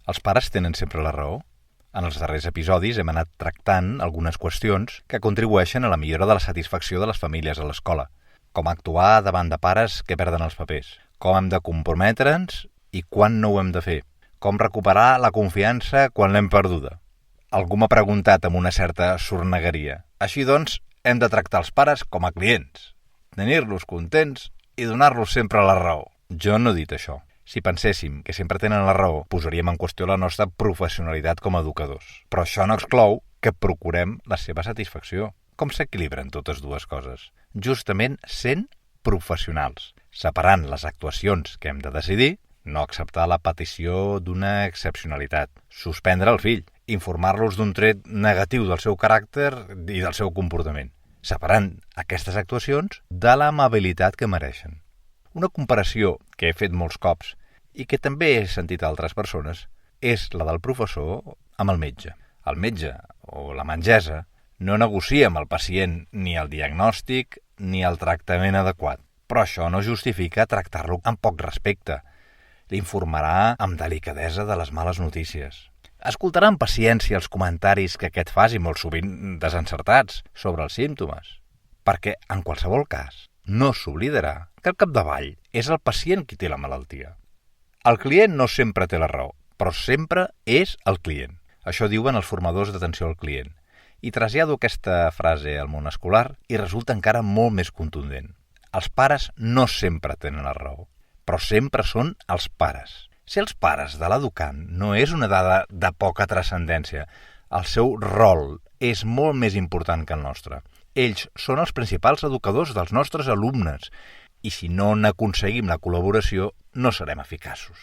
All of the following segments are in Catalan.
Els pares tenen sempre la raó? En els darrers episodis hem anat tractant algunes qüestions que contribueixen a la millora de la satisfacció de les famílies a l'escola. Com actuar davant de pares que perden els papers. Com hem de comprometre'ns i quan no ho hem de fer. Com recuperar la confiança quan l'hem perduda. Algú m'ha preguntat amb una certa sornegueria. Així doncs, hem de tractar els pares com a clients. Tenir-los contents i donar-los sempre la raó. Jo no he dit això. Si penséssim que sempre tenen la raó, posaríem en qüestió la nostra professionalitat com a educadors. Però això no exclou que procurem la seva satisfacció. Com s'equilibren totes dues coses? Justament sent professionals, separant les actuacions que hem de decidir, no acceptar la petició d'una excepcionalitat, suspendre el fill, informar-los d'un tret negatiu del seu caràcter i del seu comportament, separant aquestes actuacions de l'amabilitat que mereixen. Una comparació que he fet molts cops i que també he sentit a altres persones és la del professor amb el metge. El metge o la metgessa no negocia amb el pacient ni el diagnòstic ni el tractament adequat, però això no justifica tractar-lo amb poc respecte. L'informarà amb delicadesa de les males notícies. Escoltarà amb paciència els comentaris que aquest faci, molt sovint desencertats, sobre els símptomes, perquè en qualsevol cas no s'oblidarà que al capdavall és el pacient qui té la malaltia. El client no sempre té la raó, però sempre és el client. Això diuen els formadors d'atenció al client. I trasllado aquesta frase al món escolar i resulta encara molt més contundent. Els pares no sempre tenen la raó, però sempre són els pares. Ser els pares de l'educant no és una dada de poca transcendència. El seu rol és molt més important que el nostre. Ells són els principals educadors dels nostres alumnes i si no n'aconseguim la col·laboració no serem eficaços.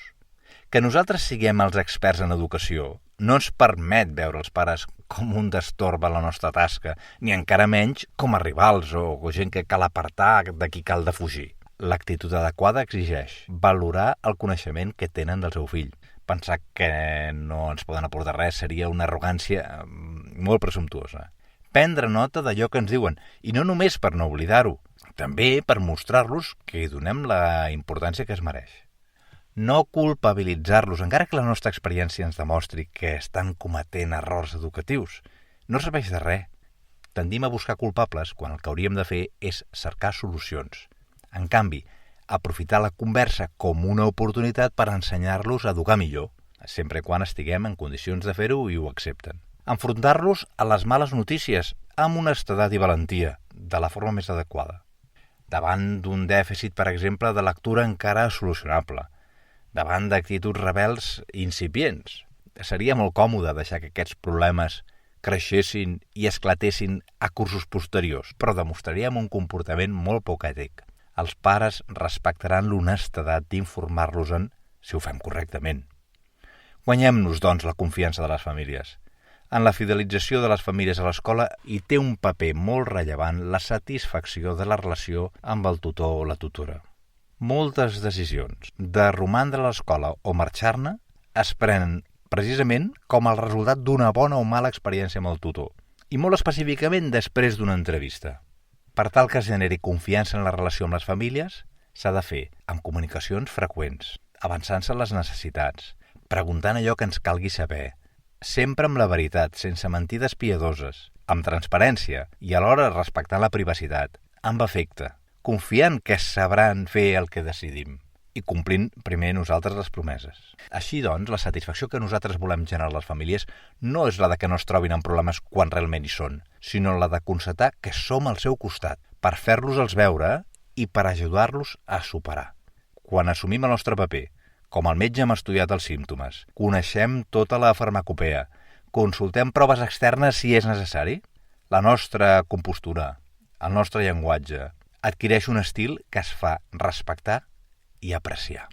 Que nosaltres siguem els experts en educació no ens permet veure els pares com un destorb a la nostra tasca, ni encara menys com a rivals o gent que cal apartar, de qui cal defugir. L'actitud adequada exigeix valorar el coneixement que tenen del seu fill. Pensar que no ens poden aportar res seria una arrogància molt presumptuosa. Prendre nota d'allò que ens diuen, i no només per no oblidar-ho, també per mostrar-los que hi donem la importància que es mereix. No culpabilitzar-los, encara que la nostra experiència ens demostri que estan cometent errors educatius, no serveix de res. Tendim a buscar culpables quan el que hauríem de fer és cercar solucions. En canvi, aprofitar la conversa com una oportunitat per ensenyar-los a educar millor, sempre quan estiguem en condicions de fer-ho i ho accepten. Enfrontar-los a les males notícies amb honestedat i valentia, de la forma més adequada. Davant d'un dèficit, per exemple, de lectura encara solucionable, davant d'actituds rebels incipients. Seria molt còmode deixar que aquests problemes creixessin i esclatessin a cursos posteriors, però demostraríem un comportament molt poc ètic. Els pares respectaran l'honestedat d'informar-los-en si ho fem correctament. Guanyem-nos, doncs, la confiança de les famílies. En la fidelització de les famílies a l'escola hi té un paper molt rellevant la satisfacció de la relació amb el tutor o la tutora. Moltes decisions de romandre a l'escola o marxar-ne es prenen precisament com el resultat d'una bona o mala experiència amb el tutor, i molt específicament després d'una entrevista. Per tal que es generi confiança en la relació amb les famílies, s'ha de fer amb comunicacions freqüents, avançant-se les necessitats, preguntant allò que ens calgui saber, sempre amb la veritat, sense mentides piadoses, amb transparència i alhora respectant la privacitat, amb afecte, confiant que sabran fer el que decidim i complint primer nosaltres les promeses. Així doncs, la satisfacció que nosaltres volem generar a les famílies no és la de que no es trobin en problemes quan realment hi són, sinó la de constatar que som al seu costat, per fer-los-els veure i per ajudar-los a superar. Quan assumim el nostre paper, com el metge hem estudiat els símptomes, coneixem tota la farmacopea, consultem proves externes si és necessari, la nostra compostura, el nostre llenguatge, adquireix un estil que es fa respectar i apreciar.